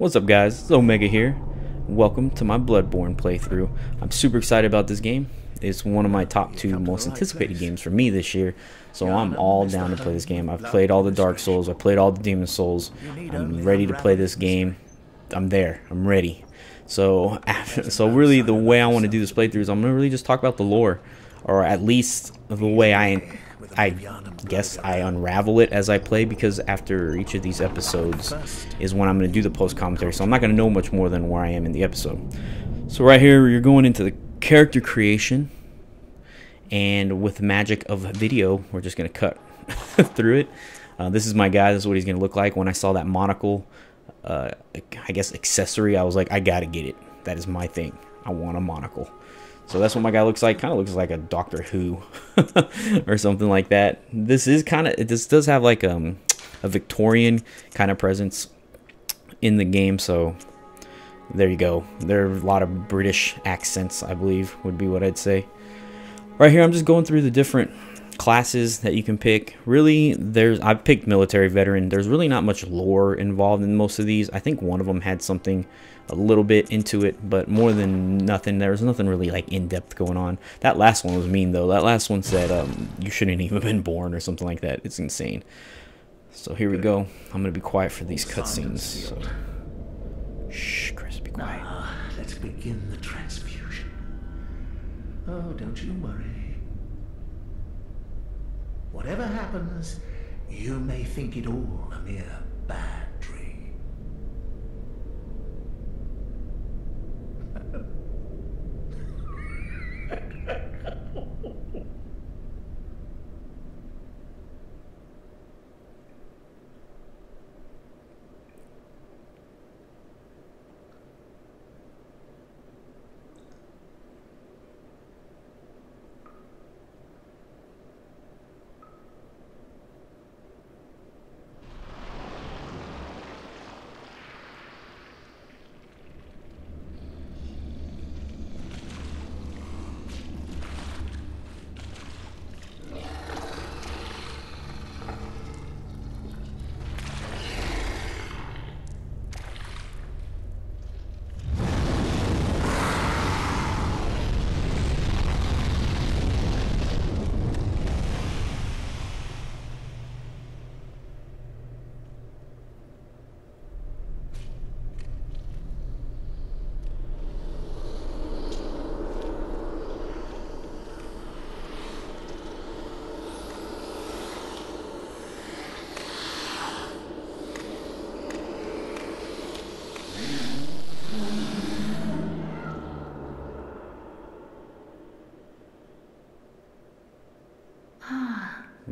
What's up guys, it's Omega here. Welcome to my Bloodborne playthrough. I'm super excited about this game. It's one of my top two most anticipated games for me this year. So I'm all down to play this game. I've played all the Dark Souls, I've played all the Demon Souls. I'm ready to play this game. I'm there, I'm ready. So really the way I want to do this playthrough is I'm going to really just talk about the lore. Or at least the way I guess I unravel it as I play, because after each of these episodes is when I'm going to do the post commentary, so I'm not going to know much more than where I am in the episode. So right here you're going into the character creation, and with the magic of video we're just going to cut through it. This is my guy. This is what he's going to look like. When I saw that monocle I guess accessory, I was like, I gotta get it. That is my thing. I want a monocle. So that's what my guy looks like. Kind of looks like a Doctor Who or something like that. This is kind of, this does have like a Victorian kind of presence in the game. So there you go. There are a lot of British accents, I believe, would be what I'd say. Right here, I'm just going through the different classes that you can pick. Really, I've picked military veteran. There's really not much lore involved in most of these. I think one of them had something a little bit into it, but more than nothing, there was nothing really like in-depth going on. That last one was mean though. That last one said you shouldn't even have been born or something like that. It's insane. So here we go. I'm gonna be quiet for these cutscenes. So shh, Chris, be quiet. Let's begin the transfusion. Oh, don't you worry. Whatever happens, you may think it all a mere bad dream.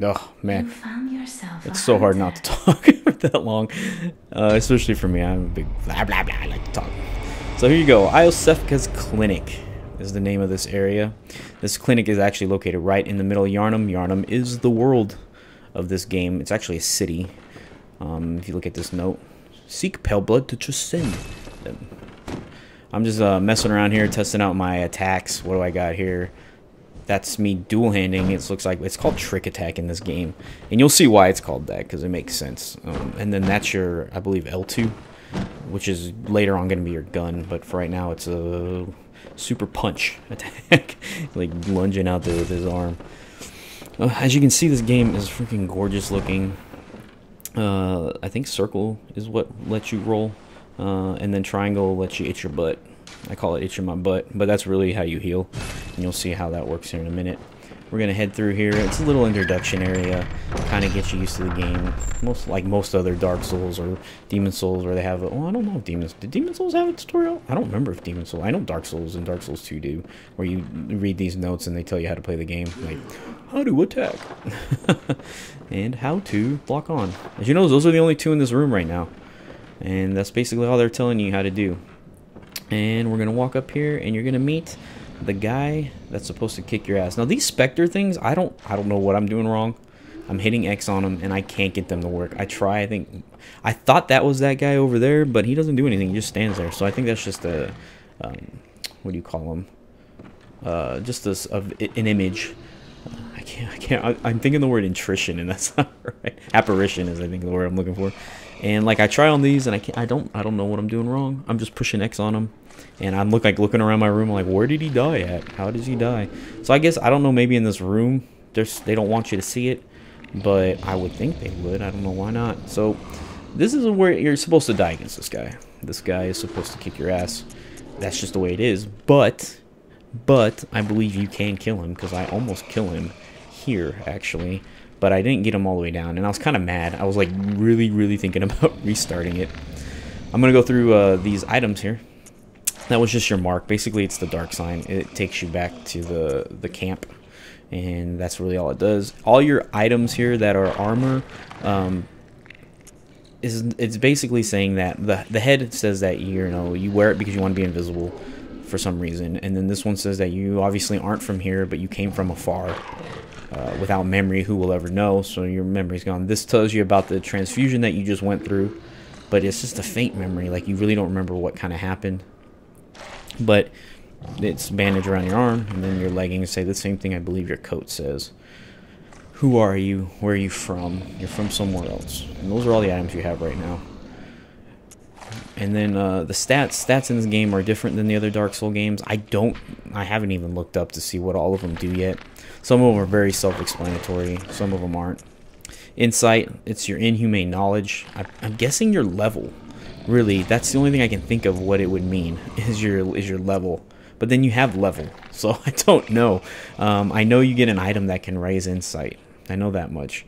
Oh man, Yourself it's so hard not to talk for that long, especially for me. I'm a big blah blah blah, I like to talk. So here you go. Iosefka's Clinic is the name of this area. This clinic is actually located right in the middle of Yharnam. Yharnam is the world of this game. It's actually a city. If you look at this note, seek pale blood to transcend. I'm just messing around here, testing out my attacks. What do I got here? That's me dual-handing. It looks like it's called Trick Attack in this game, and you'll see why it's called that, because it makes sense. And then that's your, I believe, L2, which is later on going to be your gun, but for right now it's a super punch attack, like lunging out there with his arm. As you can see, this game is freaking gorgeous looking. I think circle is what lets you roll, and then triangle lets you itch your butt. I call it itching my butt, but that's really how you heal, and you'll see how that works here in a minute. We're gonna head through here. It's a little introduction area, kind of get you used to the game. Like most other Dark Souls or Demon Souls, where they have well, I don't know if did Demon Souls have a tutorial? I don't remember if Demon Souls. I know Dark Souls and Dark Souls 2 do, where you read these notes and they tell you how to play the game, like how to attack and how to block on. As you know, those are the only two in this room right now, and that's basically all they're telling you how to do. And we're gonna walk up here, and you're gonna meet the guy that's supposed to kick your ass. Now these Spectre things, I don't know what I'm doing wrong. I'm hitting X on them, and I can't get them to work. I try. I thought that was that guy over there, but he doesn't do anything. He just stands there. So I think that's just a what do you call him? Just an image. I'm thinking the word intrition, and that's not right. Apparition is, I think, the word I'm looking for. And like I try on these, and I don't know what I'm doing wrong. I'm just pushing X on them, and I'm looking around my room like, where did he die at? How does he die? So I guess I don't know. Maybe in this room, they don't want you to see it, but I would think they would. I don't know why not. So this is where you're supposed to die against this guy. This guy is supposed to kick your ass. That's just the way it is. But I believe you can kill him, because I almost kill him here actually. But I didn't get him all the way down, and I was kind of mad. I was like really thinking about restarting it. I'm gonna go through these items here. That was just your mark. Basically, it's the dark sign. It takes you back to the camp, and that's really all it does. All your items here that are armor, it's basically saying that the head says that you wear it because you want to be invisible for some reason, and then this one says that you obviously aren't from here, but you came from afar. Without memory, who will ever know? So your memory's gone. This tells you about the transfusion that you just went through, but it's just a faint memory. Like, you really don't remember what kind of happened. But it's bandage around your arm, and then your leggings say the same thing I believe your coat says. Who are you? Where are you from? You're from somewhere else. And those are all the items you have right now. And then the stats in this game are different than the other Dark Souls games. I haven't even looked up to see what all of them do yet. Some of them are very self-explanatory. Some of them aren't. Insight, it's your inhumane knowledge. I'm guessing your level. Really, that's the only thing I can think of what it would mean is your level. But then you have level, so I don't know. I know you get an item that can raise insight. I know that much.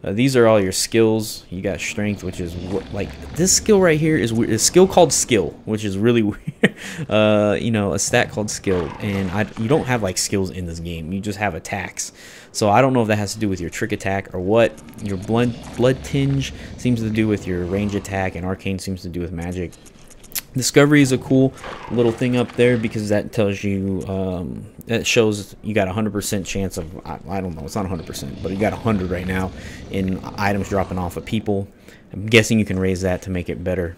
These are all your skills. You got strength, which is like this skill right here is weird. A skill called skill, which is really weird. A stat called skill, and you don't have like skills in this game. You just have attacks. So I don't know if that has to do with your trick attack or what. Your blood tinge seems to do with your range attack, and arcane seems to do with magic. Discovery is a cool little thing up there because that tells you, that shows you got 100% chance of, I don't know, it's not 100%, but you got 100 right now in items dropping off of people. I'm guessing you can raise that to make it better.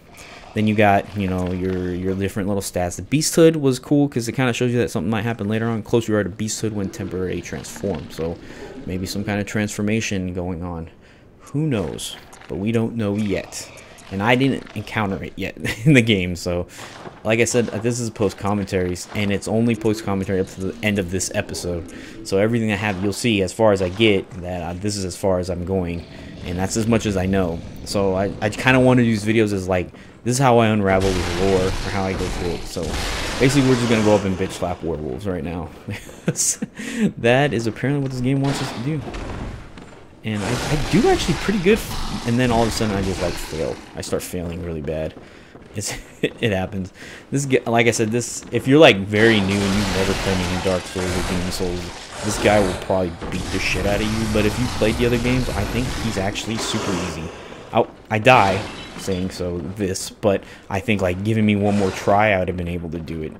Then you got, your different little stats. The Beasthood was cool because it kind of shows you that something might happen later on. Closer you are to Beasthood when temporarily transformed. So maybe some kind of transformation going on. Who knows? But we don't know yet. And I didn't encounter it yet in the game, so like I said, this is post-commentaries, and it's only post-commentary up to the end of this episode. So everything I have, you'll see as far as I get, that this is as far as I'm going, and that's as much as I know. So I kind of want to use videos as like, this is how I unravel this lore, or how I go through it. So basically we're just going to go up and bitch slap werewolves right now. That is apparently what this game wants us to do. And I do actually pretty good, and then all of a sudden I just like fail. I start failing really bad. It happens. Like I said, if you're like very new and you've never played any Dark Souls or Demon Souls, this guy will probably beat the shit out of you. But if you played the other games, I think he's actually super easy. I die saying so but I think like giving me one more try, I would have been able to do it.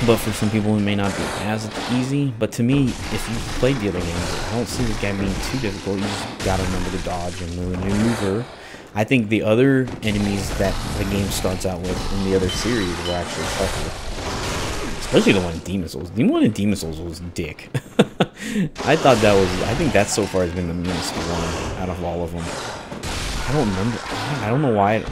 But for some people, it may not be as easy. But to me, if you've played the other games, I don't see this guy being too difficult. You just gotta remember to dodge and maneuver. I think the other enemies that the game starts out with in the other series were actually tougher. Especially the one in Demon Souls. The one in Demon Souls was dick. I think that so far has been the meanest one out of all of them. I don't remember. I don't know why.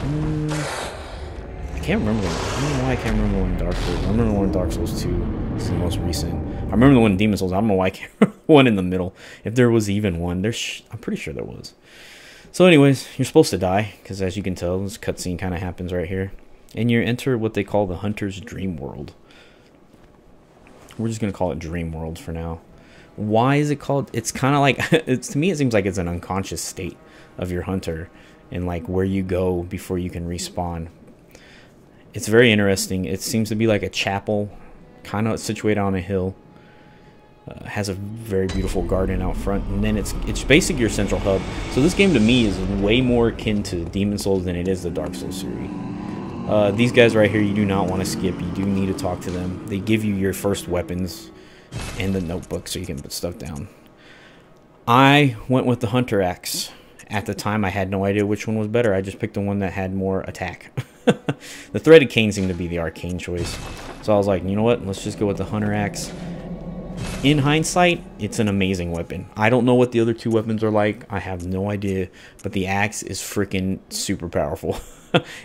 I can't remember them. I don't know why I can't remember the one in Dark Souls. I remember the one in Dark Souls 2. This is the most recent. I remember the one in Demon Souls. I don't know why I can't remember the one in the middle. If there was even one. I'm pretty sure there was. So anyways, you're supposed to die. Because as you can tell, this cutscene kind of happens right here. And you enter what they call the Hunter's Dream World. We're just going to call it Dream World for now. Why is it called? It's kind of like, to me it seems like it's an unconscious state of your hunter. And like where you go before you can respawn. It's very interesting. It seems to be like a chapel, kind of situated on a hill. Has a very beautiful garden out front, and then it's basically your central hub. So this game to me is way more akin to Demon Souls than it is the Dark Souls series. These guys right here, you do not want to skip. You do need to talk to them. They give you your first weapons and the notebook so you can put stuff down. I went with the Hunter Axe. At the time, I had no idea which one was better. I just picked the one that had more attack. The Threaded Cane seemed to be the arcane choice. So I was like, you know what? Let's just go with the Hunter Axe. in hindsight, it's an amazing weapon. I don't know what the other two weapons are like. I have no idea. But the axe is freaking super powerful.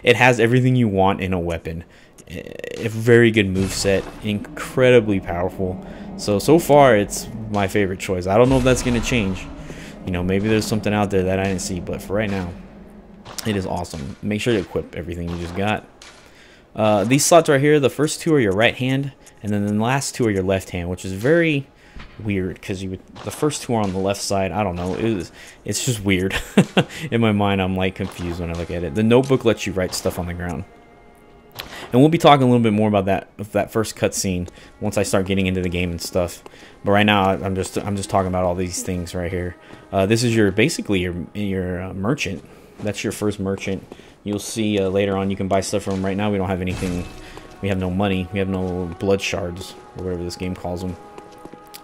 It has everything you want in a weapon. A very good moveset. Incredibly powerful. So far, it's my favorite choice. I don't know if that's going to change. You know, maybe there's something out there that I didn't see. But for right now, it is awesome. Make sure to equip everything you just got. These slots right here, the first two are your right hand. And then the last two are your left hand, which is very weird because the first two are on the left side. I don't know. It's just weird. In my mind, I'm like confused when I look at it. The notebook lets you write stuff on the ground. And we'll be talking a little bit more about that first cutscene once I start getting into the game and stuff. But right now, I'm just talking about all these things right here. This is basically your merchant. That's your first merchant. You'll see later on you can buy stuff from him. Right now we don't have anything. We have no money. We have no blood shards, or whatever this game calls them.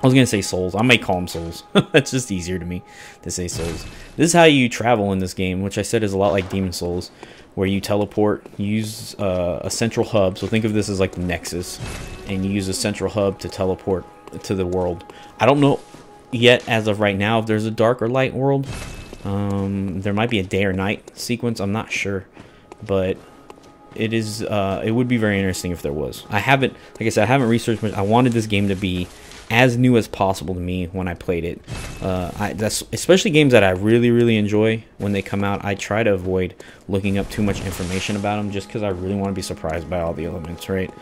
I was going to say souls. I might call them souls. That's just easier to me to say souls. This is how you travel in this game, which I said is a lot like Demon Souls, where you teleport. You use a central hub. So think of this as like the Nexus. And you use a central hub to teleport to the world. I don't know yet, as of right now, if there's a dark or light world. There might be a day or night sequence. I'm not sure. But it would be very interesting if there was. I haven't, like I said, I haven't researched much. I wanted this game to be as new as possible to me when I played it. That's especially games that I really enjoy when they come out. I try to avoid looking up too much information about them just because I really want to be surprised by all the elements, right?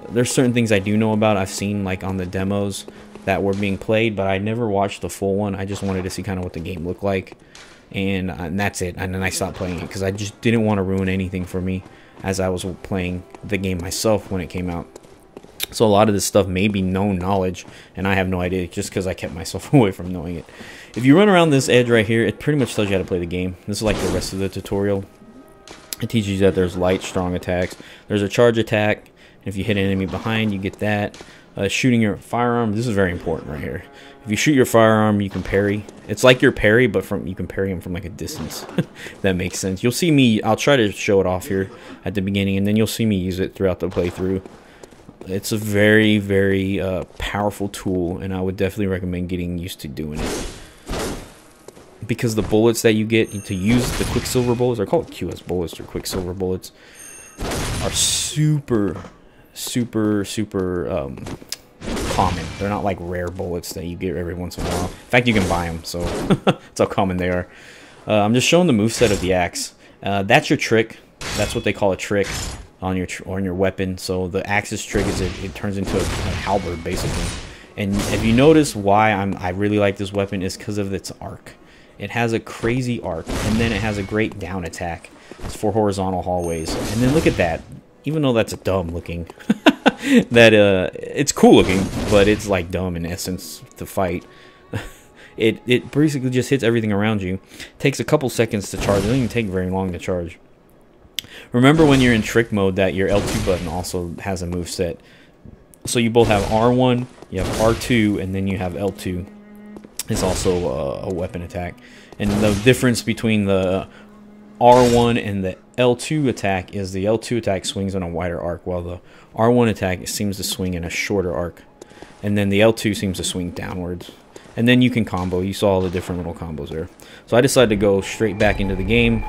There's certain things I do know about. I've seen like on the demos that were being played, but I never watched the full one. I just wanted to see kind of what the game looked like, and that's it. And then I stopped playing it because I just didn't want to ruin anything for me as I was playing the game myself when it came out. So a lot of this stuff may be known knowledge, and I have no idea just because I kept myself away from knowing it. If you run around this edge right here, it pretty much tells you how to play the game. This is like the rest of the tutorial. It teaches you that there's light, strong attacks. There's a charge attack. If you hit an enemy behind, you get that. Shooting your firearm, this is very important right here. If you shoot your firearm, you can parry. It's like your parry, but you can parry him from like a distance. That makes sense. You'll see me, I'll try to show it off here at the beginning, and then you'll see me use it throughout the playthrough. It's a very powerful tool, and I would definitely recommend getting used to doing it. Because the bullets that you get to use, the Quicksilver bullets, they're called QS bullets or Quicksilver bullets, are super common. They're not like rare bullets that you get every once in a while. In fact, you can buy them, so that's how common they are. I'm just showing the moveset of the axe. That's your trick. That's what they call a trick on your weapon. So the axe's trick is it turns into a halberd basically. And if you notice why I really like this weapon is because of its arc. It has a crazy arc, and then it has a great down attack. It's 4 horizontal hallways, and then look at that. Even though that's dumb looking, it's cool looking, but it's like dumb in essence to fight. It basically just hits everything around you. Takes a couple seconds to charge. It doesn't even take very long to charge. Remember when you're in trick mode that your L2 button also has a moveset. So you both have R1, you have R2, and then you have L2. It's also a weapon attack. And the difference between the R1 and the L2 attack is the L2 attack swings on a wider arc, while the R1 attack seems to swing in a shorter arc. And then the L2 seems to swing downwards. And then you can combo. You saw all the different little combos there. So I decided to go straight back into the game.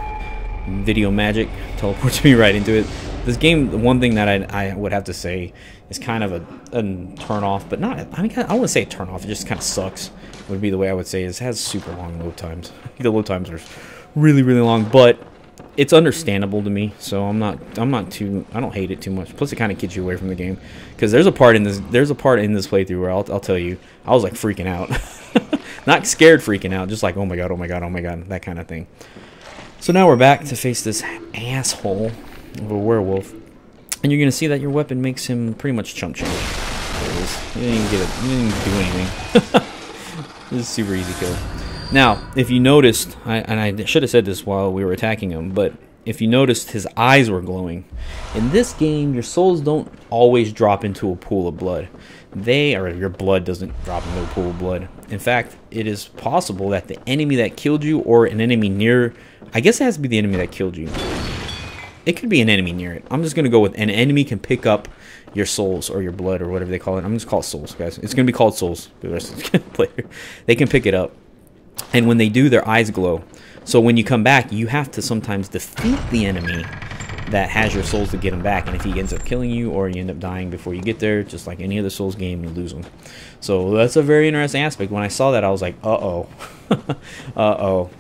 Video magic teleports me right into it. This game, the one thing that I would have to say is kind of a turn off, but not, I mean, I wouldn't say a turn off, it just kind of sucks, would be the way I would say it. It has super long load times. The load times are really long, but it's understandable to me, so I don't hate it too much. Plus it kind of gets you away from the game, because there's a part in this playthrough where I'll tell you, I was like freaking out. Not scared freaking out, just like, oh my god, that kind of thing. So now we're back to face this asshole of a werewolf, and you're gonna see that your weapon makes him pretty much chump change. There it is. You didn't even do anything. This is a super easy kill. Now, if you noticed, and I should have said this while we were attacking him, but if you noticed, his eyes were glowing. In this game, your souls don't always drop into a pool of blood. Your blood doesn't drop into a pool of blood. In fact, it is possible that the enemy that killed you, or an enemy near, I guess it has to be the enemy that killed you. It could be an enemy near it. I'm just going to go with an enemy can pick up your souls or your blood or whatever they call it. I'm just call it souls, guys. It's gonna be called souls. The rest of the player, they can pick it up, and when they do, their eyes glow. So when you come back, you have to sometimes defeat the enemy that has your souls to get him back, and if he ends up killing you or you end up dying before you get there, just like any other Souls game, you lose them. So that's a very interesting aspect. When I saw that, I was like, uh-oh. Uh-oh.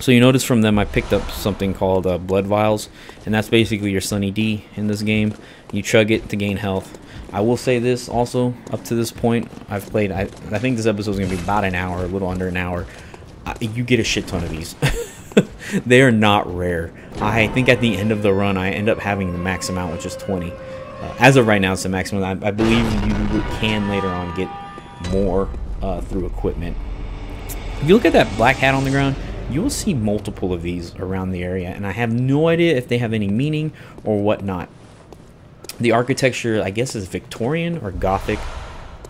So you notice from them I picked up something called blood vials, and that's basically your Sunny D in this game. You chug it to gain health. I will say this also, up to this point I've played, I think this episode is going to be about an hour, a little under an hour. You get a shit ton of these. They are not rare. I think at the end of the run I end up having the max amount, which is 20. As of right now it's the maximum. I believe you can later on get more through equipment. If you look at that black hat on the ground, you will see multiple of these around the area, and I have no idea if they have any meaning or whatnot. The architecture, I guess, is Victorian or Gothic.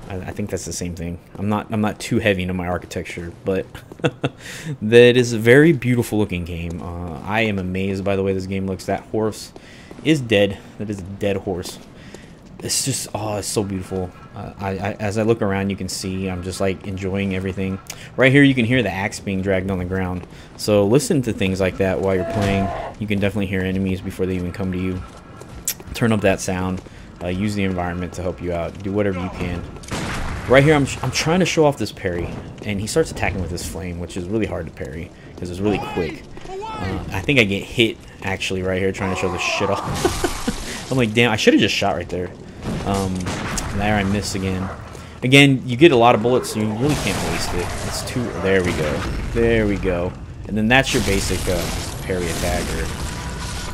I think that's the same thing. I'm not too heavy into my architecture, but that is a very beautiful looking game. I am amazed by the way this game looks. That horse is dead. That is a dead horse. It's just, oh, it's so beautiful. As I look around, you can see I'm just like enjoying everything. Right here, you can hear the axe being dragged on the ground. So listen to things like that while you're playing. You can definitely hear enemies before they even come to you. Turn up that sound. Use the environment to help you out. Do whatever you can. Right here, I'm trying to show off this parry, and he starts attacking with his flame, which is really hard to parry because it's really quick. I think I get hit actually right here trying to show this shit off. I'm like, damn, I should have just shot right there. There I miss again. Again, you get a lot of bullets, so you really can't waste it. It's too. There we go. There we go. And then that's your basic parry attack, or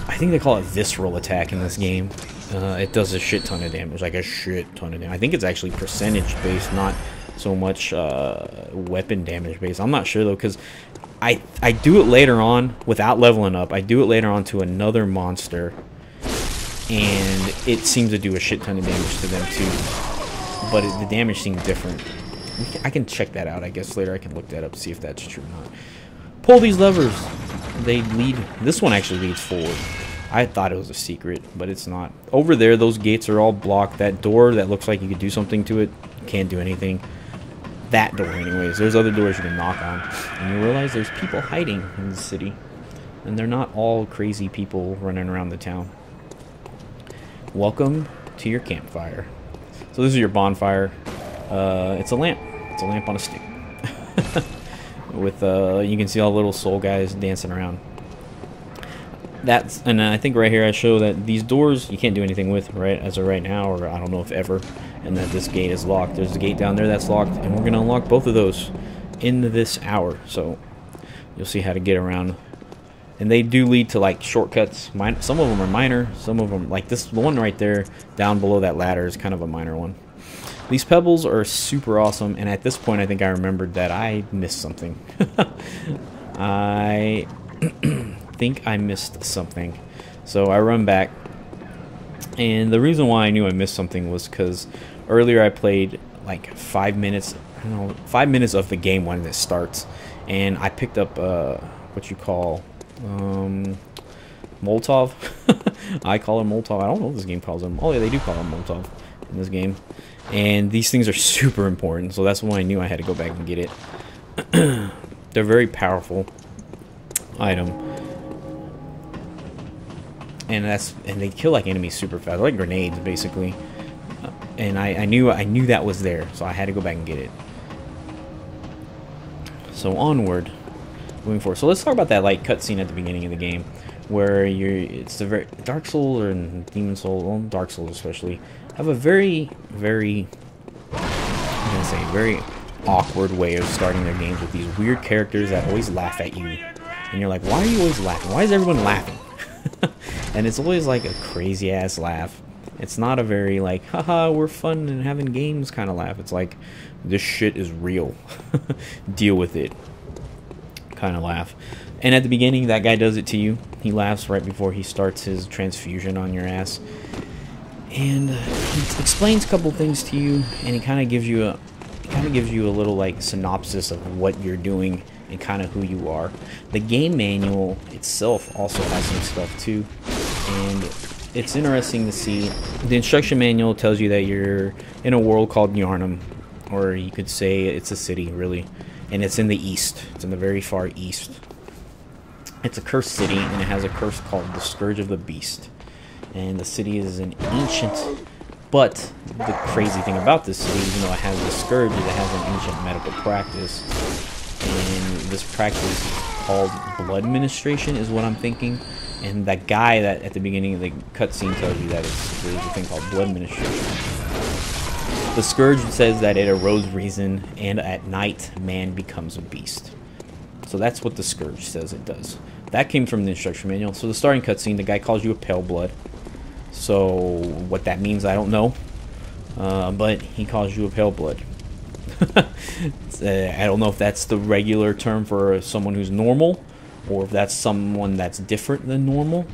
I think they call it visceral attack in this game. It does a shit ton of damage, like a shit ton of damage. I think it's actually percentage based, not so much weapon damage based. I'm not sure though, because I do it later on without leveling up. I do it later on to another monster, and it seems to do a shit ton of damage to them too. But the damage seems different. I can check that out, I guess later. I can look that up, see if that's true or not. Pull these levers. They lead. This one actually leads forward. I thought it was a secret, but it's not. Over there, those gates are all blocked. That door that looks like you could do something to it, can't do anything. That door, anyways. There's other doors you can knock on. And you realize there's people hiding in the city. And they're not all crazy people running around the town. Welcome to your campfire. So this is your bonfire. It's a lamp. It's a lamp on a stick. With, you can see all the little soul guys dancing around. And I think right here I show that these doors you can't do anything with right as of right now, or I don't know if ever, and that this gate is locked. There's a gate down there that's locked, and we're gonna unlock both of those in this hour. So you'll see how to get around, and they do lead to like shortcuts. Some of them are minor, some of them, like this one right there down below that ladder, is kind of a minor one. These pebbles are super awesome, and at this point I think I remembered that I missed something. I think I missed something, so I run back, and the reason why I knew I missed something was because earlier I played like 5 minutes, I don't know, 5 minutes of the game when it starts, and I picked up what you call Molotov. I call them Molotov. I don't know what this game calls them. Oh yeah, they do call them Molotov in this game, and these things are super important, so that's when I knew I had to go back and get it. They're very powerful item. And they kill like enemies super fast. They're like grenades basically. And I knew that was there, so I had to go back and get it. So onward, moving forward. So let's talk about that like cutscene at the beginning of the game, where it's the very Dark Souls or Demon Souls, well, Dark Souls especially, have a very awkward way of starting their games with these weird characters that always laugh at you, and you're like, why are you always laughing? Why is everyone laughing? And it's always like a crazy ass laugh. It's not a very like, haha, we're fun and having games kind of laugh. It's like, this shit is real. Deal with it kind of laugh. And at the beginning, that guy does it to you. He laughs right before he starts his transfusion on your ass. And he explains a couple things to you, and he kind of gives you a little like synopsis of what you're doing and kind of who you are. The game manual itself also has some stuff too, and it's interesting to see. The instruction manual tells you that you're in a world called Yarnum, or you could say it's a city, really, and it's in the east. It's in the very far east. It's a cursed city, and it has a curse called the Scourge of the Beast. And the city is an ancient, but the crazy thing about this city, even though it has the Scourge, is it has an ancient medical practice. And this practice is called blood administration, is what I'm thinking. And that guy that at the beginning of the cutscene tells you that there's a thing called blood administration. The Scourge says that it erodes reason, and at night, man becomes a beast. So that's what the Scourge says it does. That came from the instruction manual. So the starting cutscene, the guy calls you a pale blood. So what that means, I don't know. But he calls you a pale blood. I don't know if that's the regular term for someone who's normal, or if that's someone that's different than normal.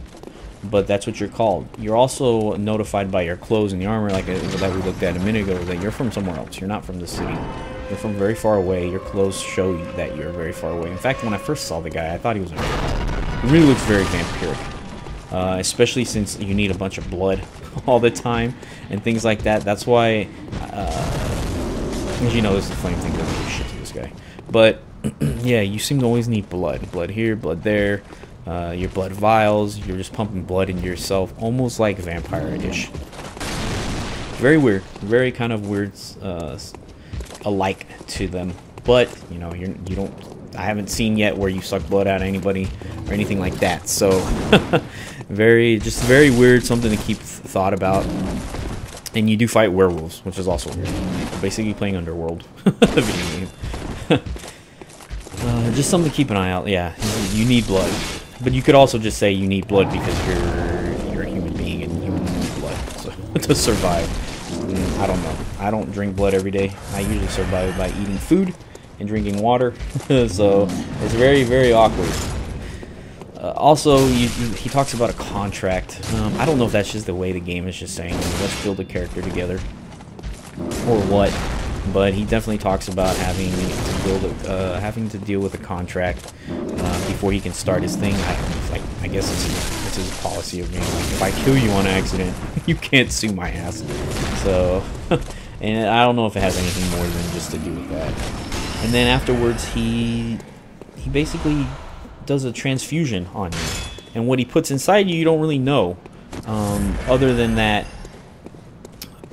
But that's what you're called. You're also notified by your clothes and the armor, like that we looked at a minute ago, that you're from somewhere else. You're not from the city. You're from very far away. Your clothes show you that you're very far away. In fact, when I first saw the guy, I thought he was a vampire. He really looks very vampiric. Especially since you need a bunch of blood all the time and things like that. That's why, as you know, this is the funny thing, doesn't do shit to this guy. But yeah, you seem to always need blood. Blood here, blood there. Your blood vials. You're just pumping blood into yourself, almost like vampire-ish. Very weird. Very kind of weird, alike to them. But you know, you don't. I haven't seen yet where you suck blood out of anybody or anything like that. So just very weird, something to keep thought about. And you do fight werewolves, which is also weird. Basically playing Underworld video game. Just something to keep an eye out. Yeah, you need blood, but you could also just say you need blood because you're a human being and humans need blood to survive. I don't know. I don't drink blood every day. I usually survive by eating food and drinking water. So it's very, very awkward. Also, he talks about a contract. I don't know if that's just the way the game is just saying, let's build a character together, or what. But he definitely talks about having to deal with a contract before he can start his thing. I guess it's his policy of being like, if I kill you on accident, you can't sue my ass. So, and I don't know if it has anything more than just to do with that. And then afterwards, he basically does a transfusion on you, and what he puts inside you don't really know. Other than that,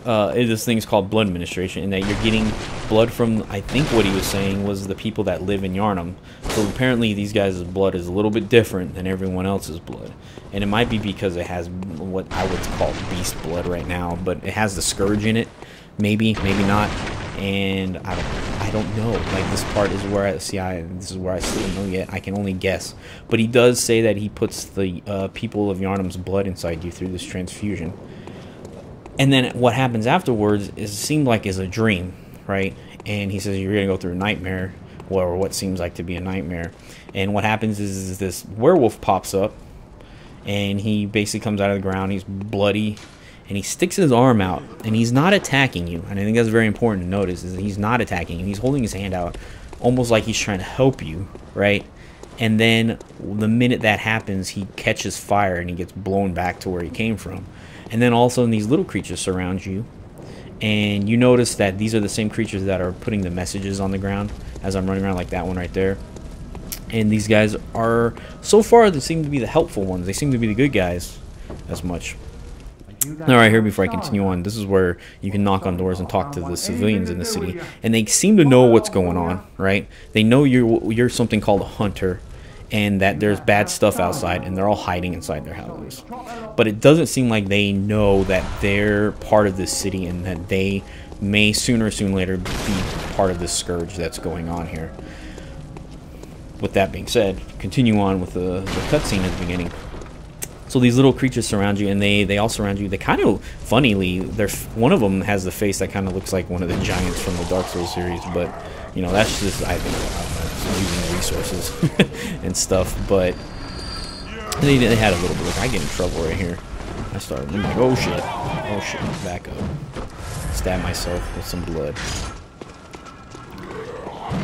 this thing's called blood administration, and that you're getting blood from, I think what he was saying was the people that live in Yarnum. So apparently these guys' blood is a little bit different than everyone else's blood, and it might be because it has what I would call beast blood right now, but it has the Scourge in it. Maybe not. And I don't know. Like, this part is where this is where I still don't know yet. I can only guess. But he does say that he puts the people of Yarnum's blood inside you through this transfusion. And then what happens afterwards seemed like is a dream, right? And he says you're gonna go through a nightmare, or what seems like to be a nightmare. And what happens is this werewolf pops up, and he basically comes out of the ground. He's bloody. And he sticks his arm out, and he's not attacking you. And I think that's very important to notice, is that he's not attacking you. He's holding his hand out, almost like he's trying to help you, right? And then the minute that happens, he catches fire, and he gets blown back to where he came from. And then all of a sudden, these little creatures surround you. And you notice that these are the same creatures that are putting the messages on the ground as I'm running around, like that one right there. And these guys are, so far, they seem to be the helpful ones. They seem to be the good guys as much. Alright, here before I continue on, this is where you can knock on doors and talk to the civilians in the city, and they seem to know what's going on, right? They know you're something called a hunter, and that there's bad stuff outside, and they're all hiding inside their houses. But it doesn't seem like they know that they're part of this city, and that they may sooner or soon later be part of this scourge that's going on here. With that being said, continue on with the cutscene at the beginning. So these little creatures surround you, and they all surround you. They kind of, funnily, one of them has the face that kind of looks like one of the giants from the Dark Souls series, but, you know, that's just, I think, using resources and stuff, but they had a little bit of, I get in trouble right here. I'm like, oh shit, back up. Stab myself with some blood.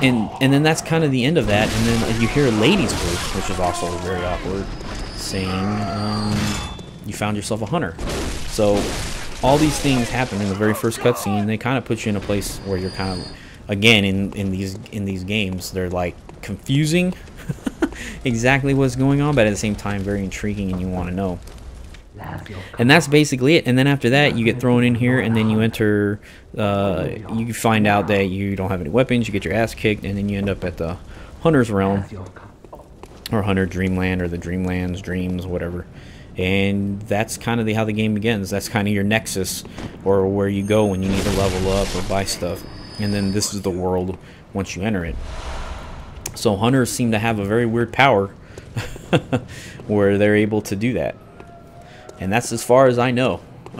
And then that's kind of the end of that, and then you hear a lady's voice, which is also very awkward, saying, you found yourself a hunter. So all these things happen in the very first cutscene. They kind of put you in a place where you're kind of, again, in these games, they're like confusing exactly what's going on, but at the same time very intriguing, and you want to know. And that's basically it. And then after that, you get thrown in here, and then you enter, you find out that you don't have any weapons, you get your ass kicked, and then you end up at the Hunter's Realm, or Hunter Dreamland, or the Dreamlands, Dreams, whatever. And that's kind of how the game begins. That's kind of your nexus, or where you go when you need to level up or buy stuff. And then this is the world once you enter it. So hunters seem to have a very weird power where they're able to do that. And that's as far as I know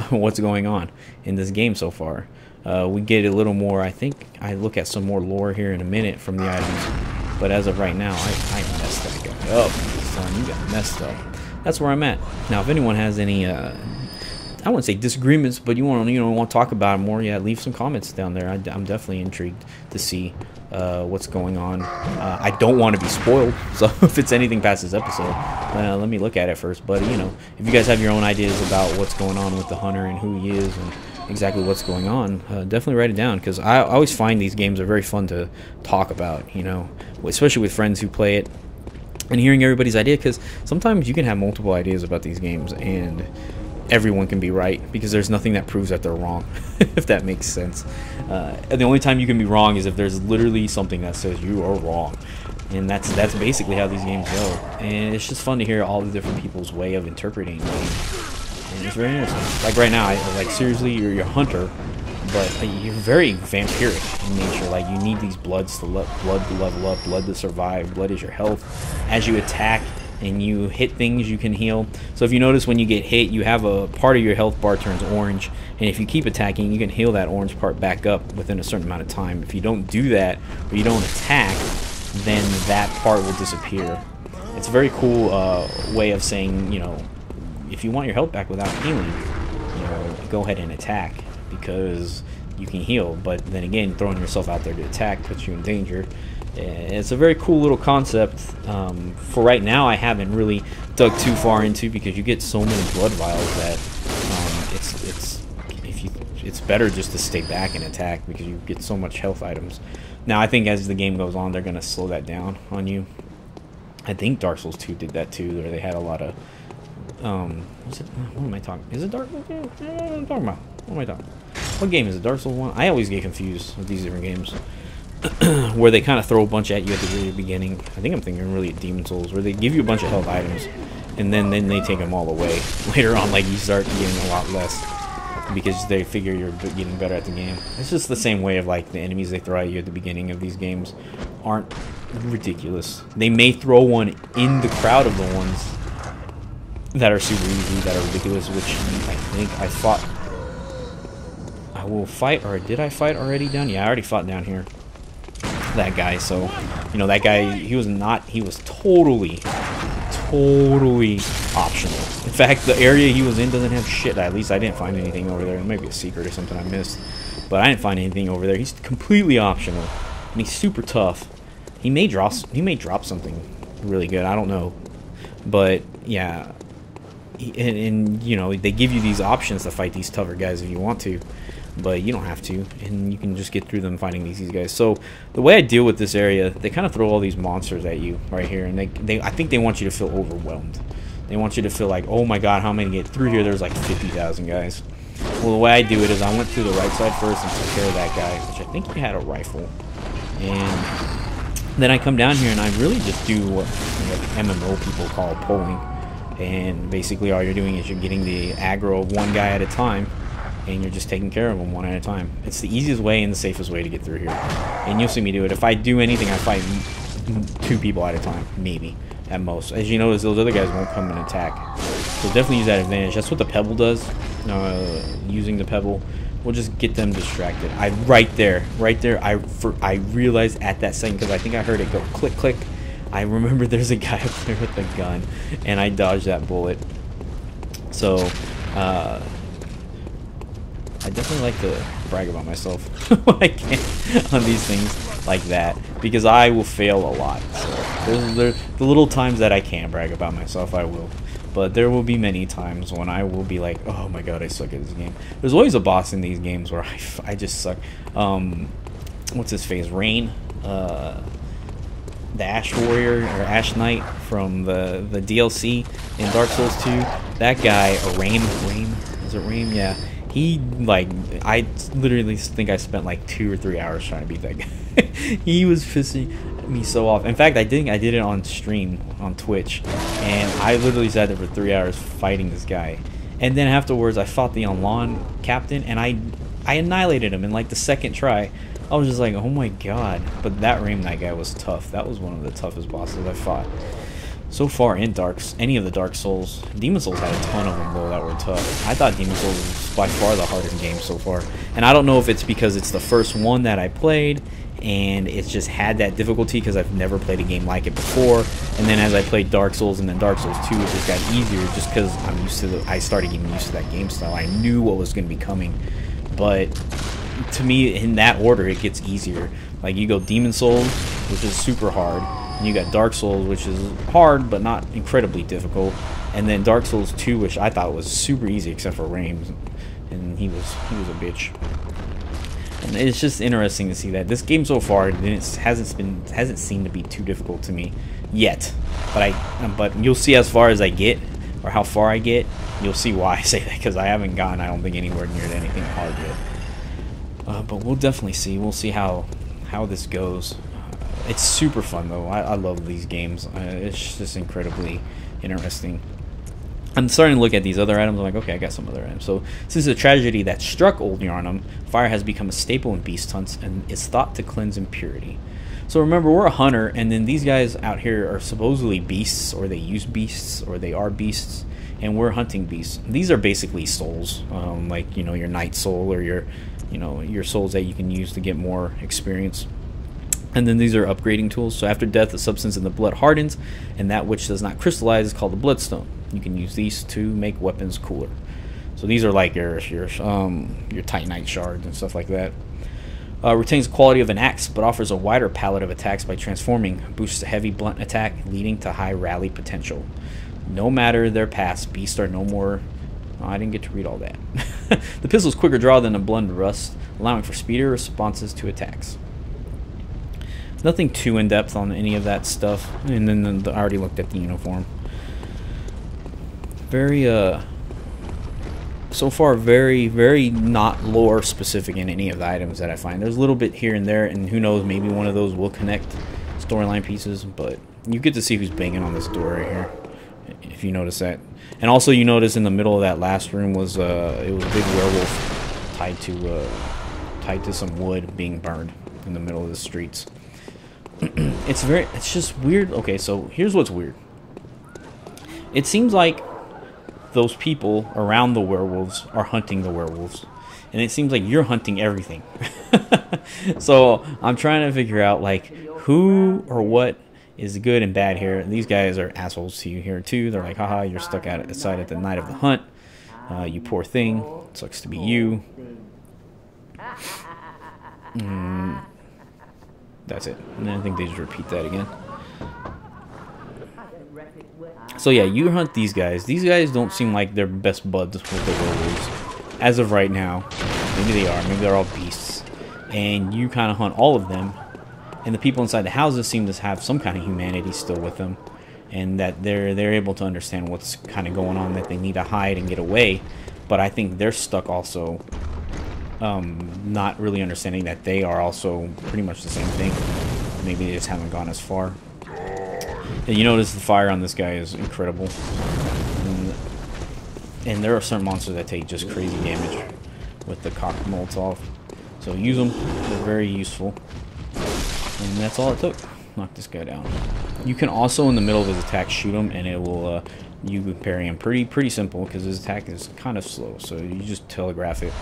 what's going on in this game so far. We get a little more, I think, I look at some more lore here in a minute from the items. But as of right now, I messed that guy up. Son, you got messed up. That's where I'm at. Now, if anyone has any, I wouldn't say disagreements, but you want to talk about it more, yeah, leave some comments down there. I'm definitely intrigued to see what's going on. I don't want to be spoiled, so if it's anything past this episode, let me look at it first. But you know, if you guys have your own ideas about what's going on with the hunter and who he is and exactly what's going on, definitely write it down, because I always find these games are very fun to talk about, you know, especially with friends who play it and hearing everybody's idea, because sometimes you can have multiple ideas about these games and everyone can be right, because there's nothing that proves that they're wrong, if that makes sense. And the only time you can be wrong is if there's literally something that says you are wrong, and that's basically how these games go. And it's just fun to hear all the different people's way of interpreting games, and it's very interesting. Like right now, like seriously, you're a hunter, but you're very vampiric in nature. Like you need these bloods to blood to level up, blood to survive. Blood is your health. As you attack and you hit things, you can heal. So if you notice, when you get hit, you have a part of your health bar turns orange, and if you keep attacking, you can heal that orange part back up within a certain amount of time. If you don't do that, or you don't attack, then that part will disappear. It's a very cool way of saying, you know, if you want your health back without healing, you know, go ahead and attack, because you can heal. But then again, throwing yourself out there to attack puts you in danger. It's a very cool little concept. For right now, I haven't really dug too far into, because you get so many blood vials that it's better just to stay back and attack, because you get so much health items. Now I think as the game goes on, they're gonna slow that down on you. I think Dark Souls 2 did that too, where they had a lot of what am I talking? Is it Dark Souls? What am I talking about? What am I talking? What game is it? Dark Souls 1? I always get confused with these different games. Where they kind of throw a bunch at you at the very beginning. I think I'm thinking really at Demon Souls, where they give you a bunch of health items, and then they take them all away. Later on, like, you start getting a lot less, because they figure you're getting better at the game. It's just the same way of, like, the enemies they throw at you at the beginning of these games aren't ridiculous. They may throw one in the crowd of the ones that are super easy, that are ridiculous, which I think I fought. I will fight, or did I fight already down? Yeah, I already fought down here. That guy, so you know, that guy, he was totally optional. In fact, the area he was in doesn't have shit. At least I didn't find anything over there. Maybe a secret or something I missed, but I didn't find anything over there. He's completely optional, and he's super tough. He may drop something really good, I don't know, but yeah. And you know, they give you these options to fight these tougher guys if you want to, but you don't have to, and you can just get through them fighting these guys. So the way I deal with this area, they kind of throw all these monsters at you right here, and I think they want you to feel overwhelmed. They want you to feel like, oh my god, how am I gonna get through here? There's like 50,000 guys. Well, the way I do it is I went through the right side first and took care of that guy, which I think he had a rifle, and then I come down here and I really just do what MMO people call pulling. And basically all you're doing is you're getting the aggro of one guy at a time, and you're just taking care of them one at a time. It's the easiest way and the safest way to get through here. And you'll see me do it. If I do anything, I fight 2 people at a time, maybe, at most. As you notice, those other guys won't come and attack. So definitely use that advantage. That's what the pebble does. Using the pebble will just get them distracted. Right there, I realized at that second, because I think I heard it go click, click. I remember there's a guy up there with a gun, and I dodged that bullet. So, I definitely like to brag about myself when I can on these things like that, because I will fail a lot. So, there's the little times that I can brag about myself, I will. but there will be many times when I will be like, oh my god, I suck at this game. There's always a boss in these games where I just suck. What's his face? Rain, the Ash Warrior or Ash Knight from the DLC in Dark Souls 2. That guy, Rain, is it Rain? Yeah. He, like, I literally think I spent like 2 or 3 hours trying to beat that guy. He was pissing me so off. In fact, I did it on stream on Twitch, and I literally sat there for 3 hours fighting this guy. And then afterwards, I fought the on-lawn captain, and I annihilated him in like the second try. I was just like, oh my god. But that Rain Knight guy was tough. That was one of the toughest bosses I fought so far in any of the Dark Souls. Demon Souls had a ton of them though that were tough. I thought Demon Souls was by far the hardest game so far. And I don't know if it's because it's the first one that I played and it's just had that difficulty because I've never played a game like it before. And then as I played Dark Souls and then Dark Souls 2, it just got easier just because I'm used to I started getting used to that game style. I knew what was going to be coming. But to me, in that order, it gets easier. Like you go Demon Souls, which is super hard. And you got Dark Souls, which is hard but not incredibly difficult, and then Dark Souls 2, which I thought was super easy except for Rain, and he was a bitch. And it's just interesting to see that this game so far hasn't seemed to be too difficult to me yet. But you'll see as far as I get, or how far I get, you'll see why I say that, because I haven't gotten, I don't think, anywhere near to anything hard yet. But we'll definitely see. We'll see how this goes. It's super fun though. I love these games. It's just incredibly interesting. I'm starting to look at these other items. I'm like, okay, I got some other items. So, since the tragedy that struck Old Yarnum, fire has become a staple in beast hunts and is thought to cleanse impurity. So remember, we're a hunter, and then these guys out here are supposedly beasts, or they use beasts, or they are beasts, and we're hunting beasts. These are basically souls, like, you know, your night soul, or your souls that you can use to get more experience. And then these are upgrading tools. So after death, the substance in the blood hardens, and that which does not crystallize is called the bloodstone. You can use these to make weapons cooler. So these are like your titanite shards and stuff like that. Retains the quality of an axe, but offers a wider palette of attacks by transforming. Boosts a heavy blunt attack, leading to high rally potential. No matter their past, beasts are no more... Oh, I didn't get to read all that. The pistol's quicker draw than a blunderbuss, allowing for speedier responses to attacks. Nothing too in-depth on any of that stuff. And then I already looked at the uniform. Very, so far, very, very not lore specific in any of the items that I find. There's a little bit here and there, and who knows, maybe one of those will connect storyline pieces, but you get to see who's banging on this door right here, if you notice that. And also, you notice in the middle of that last room was, it was a big werewolf tied to some wood being burned in the middle of the streets. It's just weird. Okay, so here's what's weird. It seems like those people around the werewolves are hunting the werewolves, and it seems like you're hunting everything. So I'm trying to figure out like who or what is good and bad here. And these guys are assholes to you here too. They're like, haha, you're stuck outside at the night of the hunt, you poor thing, sucks to be you. That's it. And I think they just repeat that again. So yeah, you hunt these guys. These guys don't seem like they're best buds with the werewolves. As of right now. Maybe they are. Maybe they're all beasts. And you kind of hunt all of them. And the people inside the houses seem to have some kind of humanity still with them. And that they're able to understand what's kind of going on, that they need to hide and get away. But I think they're stuck also... not really understanding that they are also pretty much the same thing. Maybe they just haven't gone as far. And you notice the fire on this guy is incredible. And there are certain monsters that take just crazy damage with the cocked Molotov. So use them. They're very useful. And that's all it took. Knock this guy down. You can also, in the middle of his attack, shoot him, and it will... you can parry him pretty simple, because his attack is kind of slow. So you just telegraph it.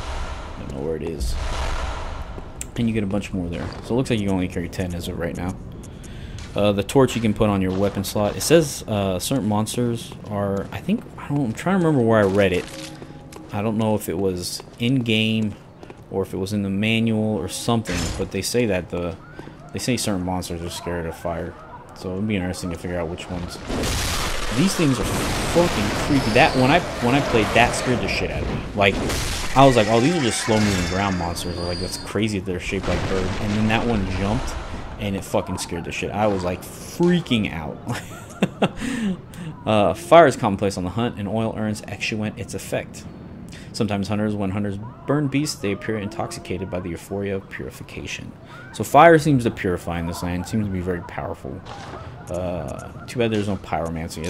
I don't know where it is. And you get a bunch more there. So it looks like you only carry 10 as of right now. The torch you can put on your weapon slot. It says certain monsters are, I'm trying to remember where I read it. I don't know if it was in-game or if it was in the manual or something, but they say that they say certain monsters are scared of fire. So it'll be interesting to figure out which ones. These things are fucking creepy. That when I played, that scared the shit out of me. Like, I was like, oh, these are just slow moving ground monsters. Like, that's crazy that they're shaped like birds. And then that one jumped, and it fucking scared the shit. I was like freaking out. Fire is commonplace on the hunt, and oil earns exuent its effect. Sometimes when hunters burn beasts, they appear intoxicated by the euphoria of purification. So fire seems to purify in this land. It seems to be very powerful. Too bad there's no pyromancy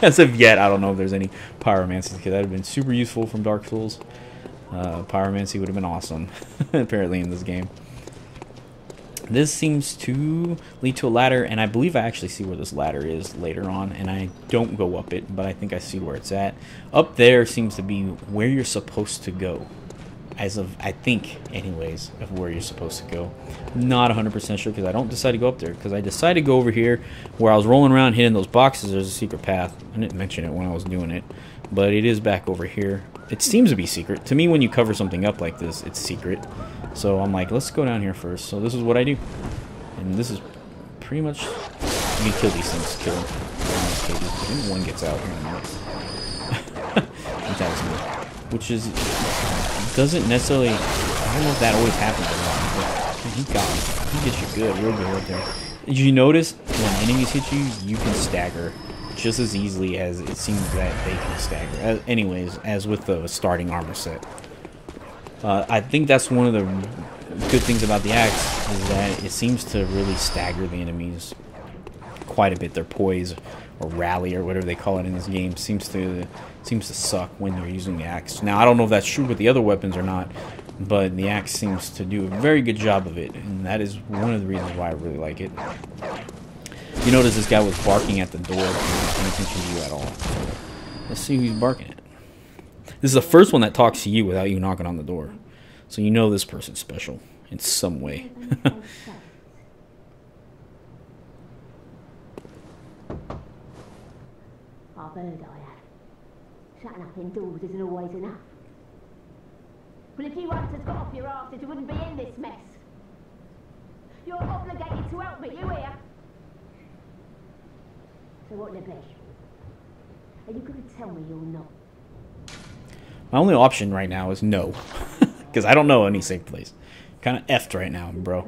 as of yet. I don't know if there's any pyromancy, because that would have been super useful from Dark Souls. Pyromancy would have been awesome, apparently, in this game. This seems to lead to a ladder, and I believe I actually see where this ladder is later on, and I don't go up it, but I think I see where it's at. Up there seems to be where you're supposed to go, as of, I think, anyways, of where you're supposed to go. Not 100% sure, because I don't decide to go up there, because I decided to go over here, where I was rolling around hitting those boxes. There's a secret path. I didn't mention it when I was doing it, but it is back over here. It seems to be secret. To me, when you cover something up like this, it's secret. So I'm like, let's go down here first. So this is what I do. And this is pretty much, you kill these things, kill them. I think one gets out here in a minute. Which is, doesn't necessarily, I don't know if that always happens or not, but he got me. He gets you good, real good right there. Did you notice when enemies hit you, you can stagger just as easily as it seems that they can stagger. Anyways, as with the starting armor set. I think that's one of the good things about the axe, is that it seems to really stagger the enemies quite a bit. Their poise or rally or whatever they call it in this game seems to suck when you're using the axe. Now I don't know if that's true with the other weapons or not, but the axe seems to do a very good job of it, and that is one of the reasons why I really like it. You notice this guy was barking at the door, not paying attention to you at all. Let's see who he's barking at. This is the first one that talks to you without you knocking on the door. So you know this person's special in some way. I've heard I have. Shutting up indoors isn't always enough. Well, if you once had got off your arse, you wouldn't be in this mess. You're obligated to help me, you hear? So what will it be? Are you going to tell me you're not? My only option right now is no. Because I don't know any safe place. Kind of effed right now, bro.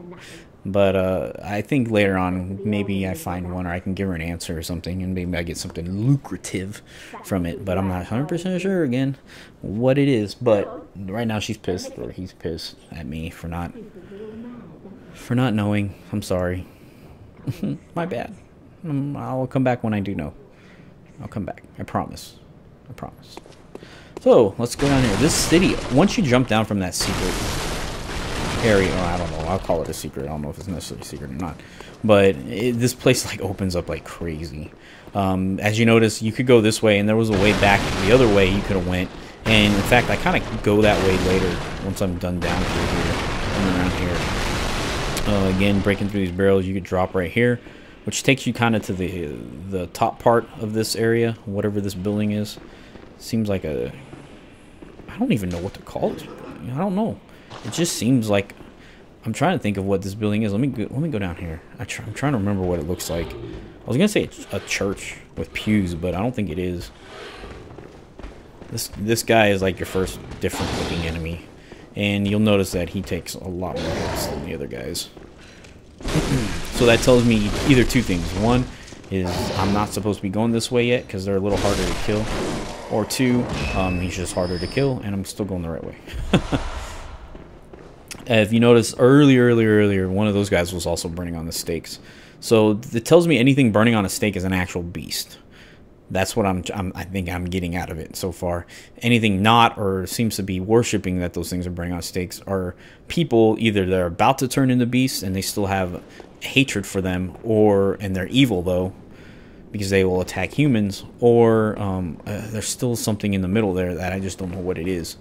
But I think later on, maybe I find one, or I can give her an answer or something, and maybe I get something lucrative from it. But I'm not 100% sure, again, what it is. But right now she's pissed, or he's pissed at me for not knowing. I'm sorry. My bad. I'll come back when I do know. I'll come back. I promise. I promise. So, let's go down here. This city, once you jump down from that secret area, or I don't know, I'll call it a secret. I don't know if it's necessarily a secret or not. But this place like opens up like crazy. As you notice, you could go this way, and there was a way back the other way you could have went. And in fact, I kind of go that way later once I'm done down through here and around here. Again, breaking through these barrels, you could drop right here, which takes you kind of to the top part of this area, whatever this building is. Seems like a, I don't even know what to call this building. I don't know. It just seems like, I'm trying to think of what this building is. Let me go down here. I'm trying to remember what it looks like. I was gonna say it's a church with pews, but I don't think it is. This guy is like your first different looking enemy, and you'll notice that he takes a lot more hits than the other guys. So that tells me either two things. One is I'm not supposed to be going this way yet because they're a little harder to kill, or two, he's just harder to kill, and I'm still going the right way. If you notice earlier, one of those guys was also burning on the stakes. So it tells me anything burning on a stake is an actual beast. That's what I think I'm getting out of it so far. Anything not, or seems to be worshiping that those things are burning on stakes, are people either they're about to turn into beasts and they still have hatred for them, and they're evil though, because they will attack humans, or there's still something in the middle there that I just don't know what it is.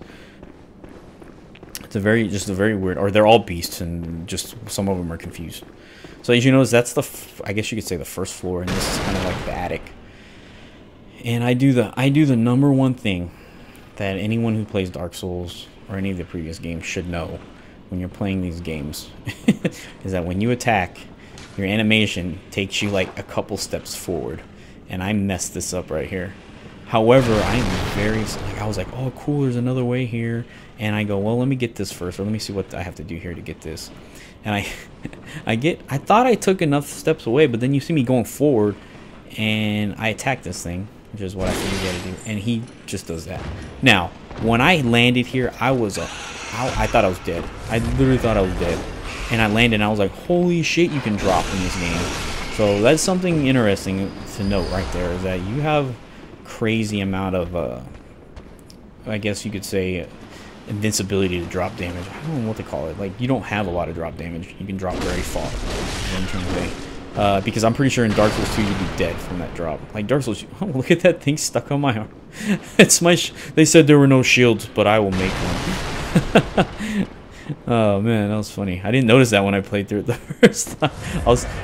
It's just a very weird, or they're all beasts and just some of them are confused. So as you notice, that's I guess you could say the first floor, and this is kind of like the attic. And I do the number one thing that anyone who plays Dark Souls or any of the previous games should know when you're playing these games is that when you attack, your animation takes you like a couple steps forward, and I messed this up right here. However, I'm very, like, I was like, oh cool, there's another way here, and I go, well, let me get this first, or let me see what I have to do here to get this. And I thought I took enough steps away, but then you see me going forward, and I attack this thing, which is what I think you gotta do, and he just does that. Now, when I landed here, I thought I was dead. I literally thought I was dead. And I landed, and I was like, holy shit, you can drop in this game. So that's something interesting to note right there, is that you have crazy amount of, I guess you could say, invincibility to drop damage. I don't know what to call it. Like, you don't have a lot of drop damage. You can drop very far in terms of way. Because I'm pretty sure in Dark Souls 2 you'd be dead from that drop. Like Dark Souls, oh, look at that thing stuck on my arm. It's my. They said there were no shields, but I will make one. Oh man, that was funny. I didn't notice that when I played through it the first time.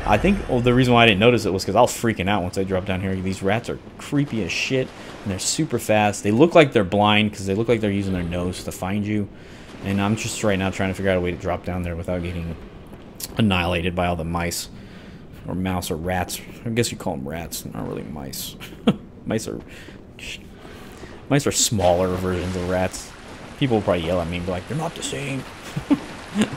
I think the reason why I didn't notice it was because I was freaking out once I dropped down here. These rats are creepy as shit, and they're super fast. They look like they're blind because they look like they're using their nose to find you. And I'm just right now trying to figure out a way to drop down there without getting annihilated by all the mice. Or mouse or rats. I guess you call them rats, not really mice. Mice are smaller versions of rats. People will probably yell at me and be like, they're not the same. Look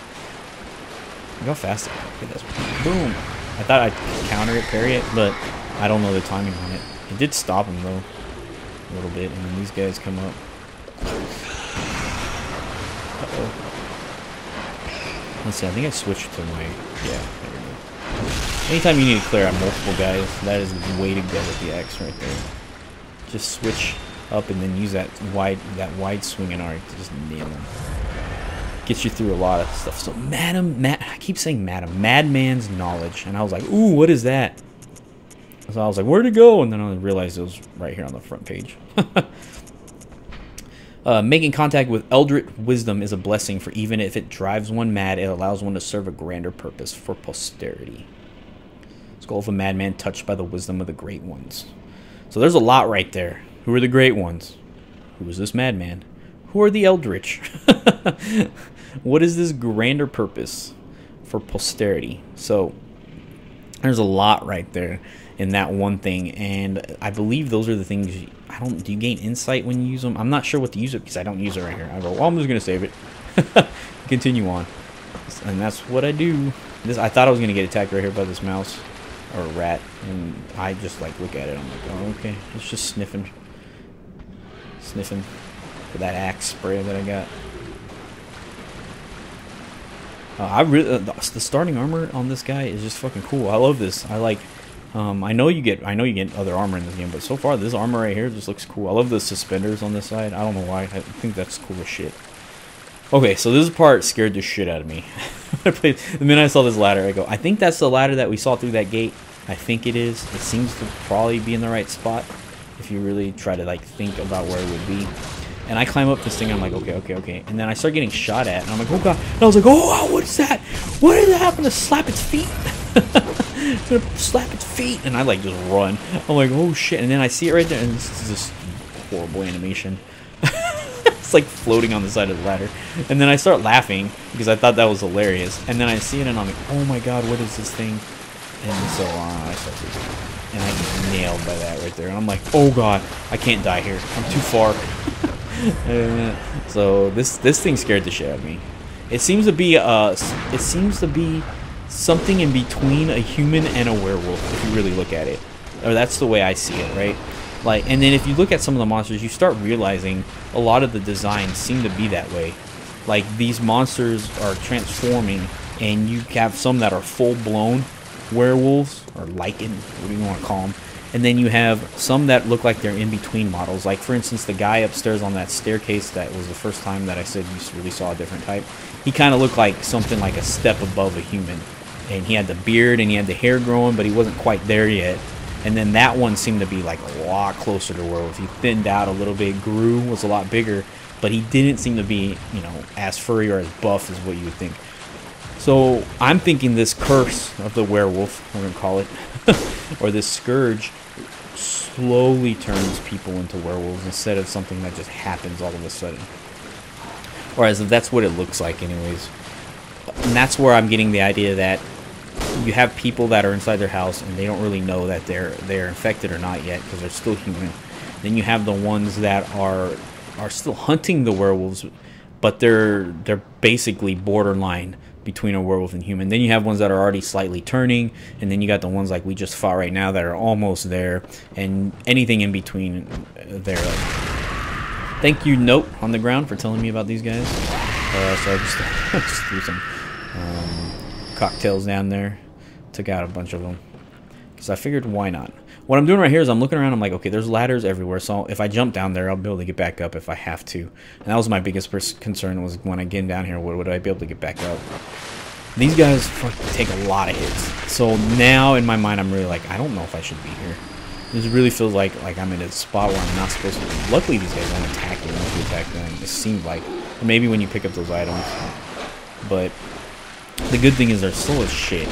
how fast it is. Look at this. Boom. I thought I'd counter it, parry it, but I don't know the timing on it. It did stop him though. A little bit, and then these guys come up. Uh-oh. Let's see, I think I switched to my... Yeah, there we go. Anytime you need to clear out multiple guys, that is the way to go with the X right there. Just switch up and then use that wide swinging arc to just nail them. Gets you through a lot of stuff. So I keep saying Madman's Knowledge, and I was like, ooh, what is that? So I was like, where'd it go? And then I realized it was right here on the front page. Making contact with Eldritch Wisdom is a blessing, for even if it drives one mad, it allows one to serve a grander purpose for posterity. Skull of a madman touched by the wisdom of the great ones. So there's a lot right there. Who are the great ones? Who is this madman? Who are the Eldritch? What is this grander purpose for posterity? So there's a lot right there in that one thing, and I believe those are the things. Do you gain insight when you use them? I'm not sure what to use it because I don't use it right here. I go, well, I'm just gonna save it. Continue on, and that's what I do. I thought I was gonna get attacked right here by this mouse or rat, and I just like look at it. I'm like, oh, okay, it's just sniffing for that axe spray that I got. I really the starting armor on this guy is just fucking cool. I love this. I like. I know you get other armor in this game, but so far this armor right here just looks cool. I love the suspenders on this side. I don't know why. I think that's cool as shit. Okay, so this part scared the shit out of me. The minute I saw this ladder, I go, I think that's the ladder that we saw through that gate. I think it is. It seems to probably be in the right spot if you really try to like think about where it would be. And I climb up this thing, and I'm like, okay. And then I start getting shot at, and I'm like, oh god. And I was like, oh wow, what is that? What did that happen to slap its feet? Slap its feet, and I like just run. I'm like, oh shit, and then I see it right there, and this is this horrible animation. It's like floating on the side of the ladder, and then I start laughing because I thought that was hilarious, and then I see it, and I'm like, oh my god, what is this thing? And so I start freaking out, and I get nailed by that right there, and I'm like, oh god, I can't die here, I'm too far. So this thing scared the shit out of me. It seems to be something in between a human and a werewolf, if you really look at it. Or that's the way I see it, right? Like, and then if you look at some of the monsters, you start realizing a lot of the designs seem to be that way. Like, these monsters are transforming, and you have some that are full-blown werewolves, or lichen, what do you want to call them? And then you have some that look like they're in-between models. Like, for instance, the guy upstairs on that staircase, that was the first time that I said you really saw a different type. He kind of looked like something like a step above a human. And he had the beard and he had the hair growing, but he wasn't quite there yet. And then that one seemed to be like a lot closer to werewolf. He thinned out a little bit, grew, was a lot bigger, but he didn't seem to be, you know, as furry or as buff as what you would think. So I'm thinking this curse of the werewolf, we're going to call it, or this scourge, slowly turns people into werewolves instead of something that just happens all of a sudden. Or as if that's what it looks like anyways. And that's where I'm getting the idea that you have people that are inside their house and they don't really know that they're infected or not yet because they're still human. Then you have the ones that are still hunting the werewolves, but they're basically borderline between a werewolf and human. Then you have ones that are already slightly turning, and then you got the ones like we just fought right now that are almost there, and anything in between there. Thank you, note on the ground, for telling me about these guys. So I just threw some cocktails down there, took out a bunch of them because I figured why not. What I'm doing right here is I'm looking around. I'm like, okay, there's ladders everywhere, so if I jump down there, I'll be able to get back up if I have to. And that was my biggest concern, was when I get down here, would I be able to get back up? These guys fucking take a lot of hits. So now in my mind, I'm really like, I don't know if I should be here. This really feels like I'm in a spot where I'm not supposed to be. Luckily, these guys don't attack you once you attack them. It seemed like. Maybe when you pick up those items. But the good thing is they're slow as shit.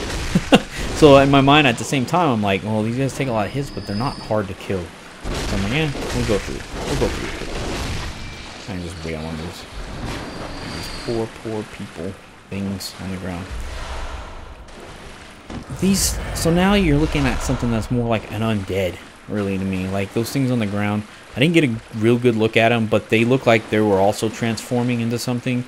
So in my mind, at the same time, I'm like, well, these guys take a lot of hits, but they're not hard to kill. So I'm like, yeah, we'll go through it. We'll go through it. I can just wait on these poor people, things on the ground. So now you're looking at something that's more like an undead, really, to me. Like those things on the ground, I didn't get a real good look at them, but they look like they were also transforming into something.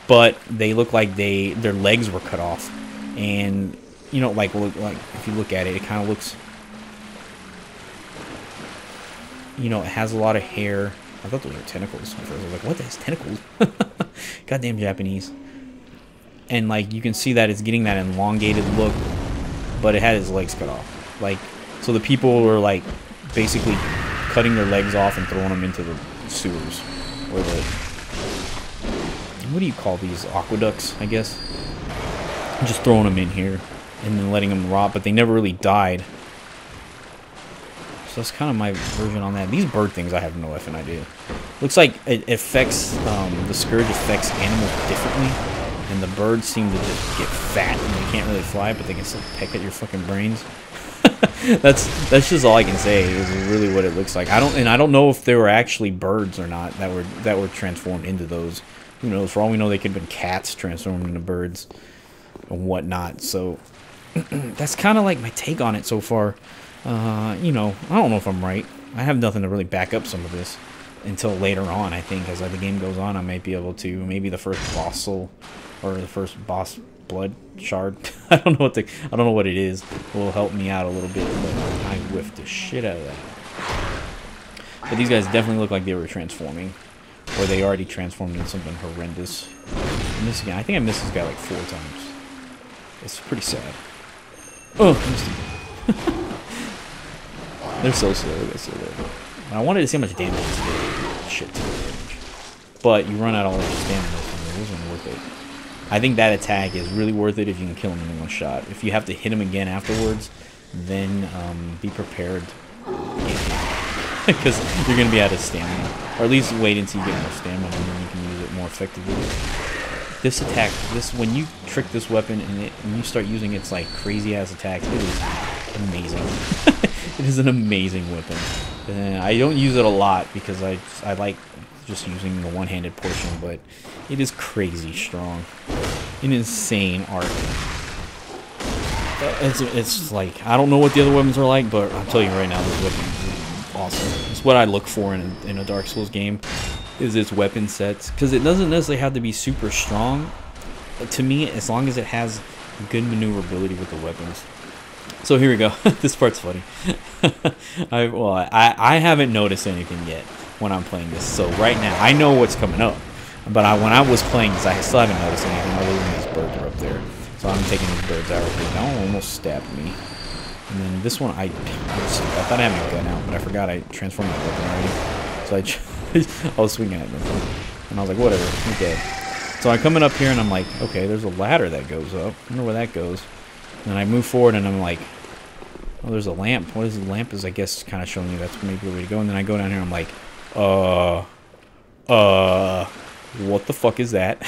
But they look like their legs were cut off, and you know, like if you look at it, it kind of looks, you know, it has a lot of hair. I thought those were tentacles. I was like, what? That's tentacles? Goddamn Japanese. And like you can see that it's getting that elongated look, but it had its legs cut off. Like, so the people were like basically cutting their legs off and throwing them into the sewers, or the, what do you call these, aqueducts, I guess. Just throwing them in here and then letting them rot, but they never really died. So that's kind of my version on that. These bird things, I have no effing idea. Looks like it affects, the scourge affects animals differently, and the birds seem to just get fat and they can't really fly, but they can still peck at your fucking brains. That's just all I can say, is really what it looks like. I don't know if they were actually birds or not that were transformed into those. Who knows? For all we know, they could have been cats transformed into birds and whatnot. So that's kind of like my take on it so far. You know, I don't know if I'm right. I have nothing to really back up some of this until later on. I think as the game goes on, I might be able to. Maybe the first boss or the first boss blood shard. I don't know what it is. Will help me out a little bit. But I whiffed the shit out of that. But these guys definitely look like they were transforming. Or they already transformed into something horrendous. I miss again. I think I missed this guy like 4 times. It's pretty sad. Oh, I missed him. They're so slow. They're so slow. I wanted to see how much damage this did. Shit ton of damage. But you run out all of your stamina, so it wasn't worth it. I think that attack is really worth it if you can kill him in one shot. If you have to hit him again afterwards, then be prepared. Because you're going to be out of stamina. Or at least wait until you get more stamina and then you can use it more effectively. This attack, when you trick this weapon and you start using its like crazy ass attacks, it is amazing. It is an amazing weapon. And I don't use it a lot because I like just using the one-handed portion, but it is crazy strong. An insane art. It's like, I don't know what the other weapons are like, but I'll tell you right now, this weapon is awesome. It's what I look for in a Dark Souls game, is its weapon sets. Because it doesn't necessarily have to be super strong. But to me, as long as it has good maneuverability with the weapons. So here we go. This part's funny. I haven't noticed anything yet when I'm playing this. So right now, I know what's coming up. But when I was playing this, I still haven't noticed anything other than these birds are up there. So I'm taking these birds out. That one almost stabbed me. And then this one, I thought I had my gun out, but I forgot I transformed my weapon already. So I was swinging at them. And I was like, whatever, I'm dead. So I'm coming up here and I'm like, okay, there's a ladder that goes up. I wonder where that goes. And then I move forward and I'm like, oh, there's a lamp. What is the lamp? Is I guess kind of showing you that's maybe the way to go. And then I go down here and I'm like, what the fuck is that?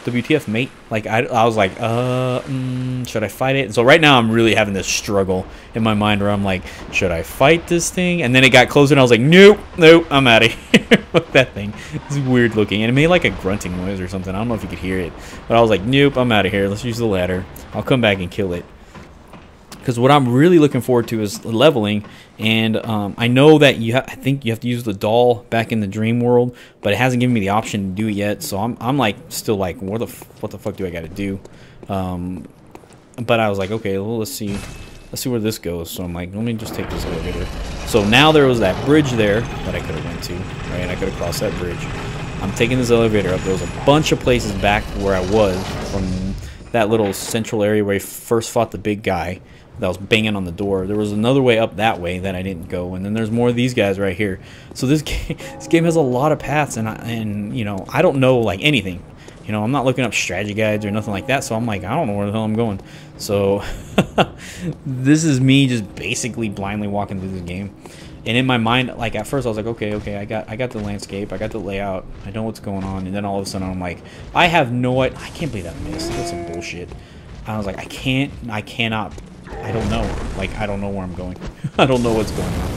WTF, mate? Like, I was like, should I fight it? And so right now I'm really having this struggle in my mind where I'm like, should I fight this thing? And then it got closer and I was like, nope, I'm out of here. Fuck that thing. It's weird looking. And it made like a grunting noise or something. I don't know if you could hear it. But I was like, nope, I'm out of here. Let's use the ladder. I'll come back and kill it. Because what I'm really looking forward to is leveling, and I know that I think you have to use the doll back in the dream world, but it hasn't given me the option to do it yet. So I'm like still like, what the fuck do I got to do? But I was like, okay, well, let's see where this goes. So I'm like, let me just take this elevator. So now there was that bridge there that I could have went to, right? I could have crossed that bridge. I'm taking this elevator up. There was a bunch of places back where I was from that little central area where I first fought the big guy that was banging on the door. There was another way up that way that I didn't go, and then there's more of these guys right here. So this game has a lot of paths, and you know, I don't know like anything. You know, I'm not looking up strategy guides or nothing like that, so I'm like, I don't know where the hell I'm going. So this is me just basically blindly walking through this game. And in my mind, like at first I was like, okay, I got the landscape, I got the layout, I know what's going on, and then all of a sudden I'm like, I can't believe that missed. That's some bullshit. I was like, I cannot. I don't know. Like, I don't know where I'm going. I don't know what's going on.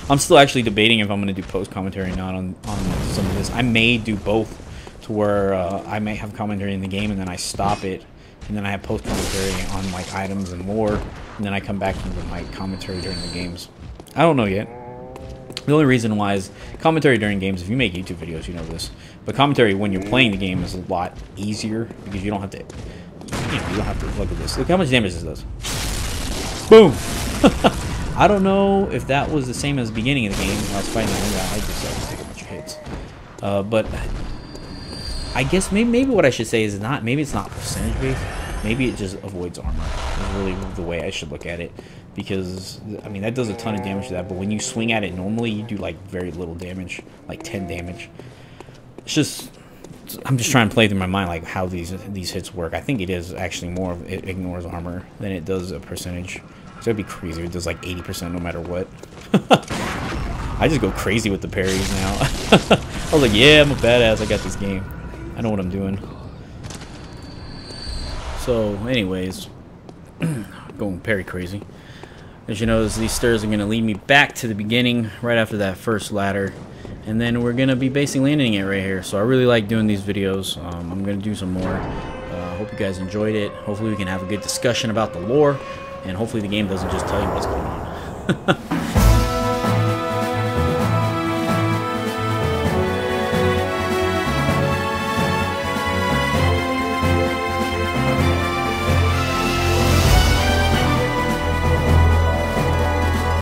I'm still actually debating if I'm going to do post-commentary or not on some of this. I may do both, to where I may have commentary in the game and then I stop it, and then I have post-commentary on like items and lore, and then I come back into my commentary during the games. I don't know yet. The only reason why is commentary during games, if you make YouTube videos, you know this, but commentary when you're playing the game is a lot easier because you don't have to... You don't have to look at this. Look how much damage this does. Boom! I don't know if that was the same as the beginning of the game when I was fighting that one guy. I just take a bunch of hits. But I guess maybe what I should say is maybe it's not percentage based. Maybe it just avoids armor. Is really the way I should look at it. Because, I mean, that does a ton of damage to that. But when you swing at it normally, you do like very little damage. Like 10 damage. It's just... I'm just trying to play through my mind like how these hits work. I think it is actually more of it ignores armor than it does a percentage. So it'd be crazy if it does like 80% no matter what. I just go crazy with the parries now. I was like, yeah, I'm a badass. I got this game. I know what I'm doing. So, anyways, going parry crazy. As you know, these stairs are going to lead me back to the beginning right after that first ladder. And then we're going to be basically ending it right here. So I really like doing these videos. I'm going to do some more. Hope you guys enjoyed it. Hopefully we can have a good discussion about the lore. And hopefully the game doesn't just tell you what's going on.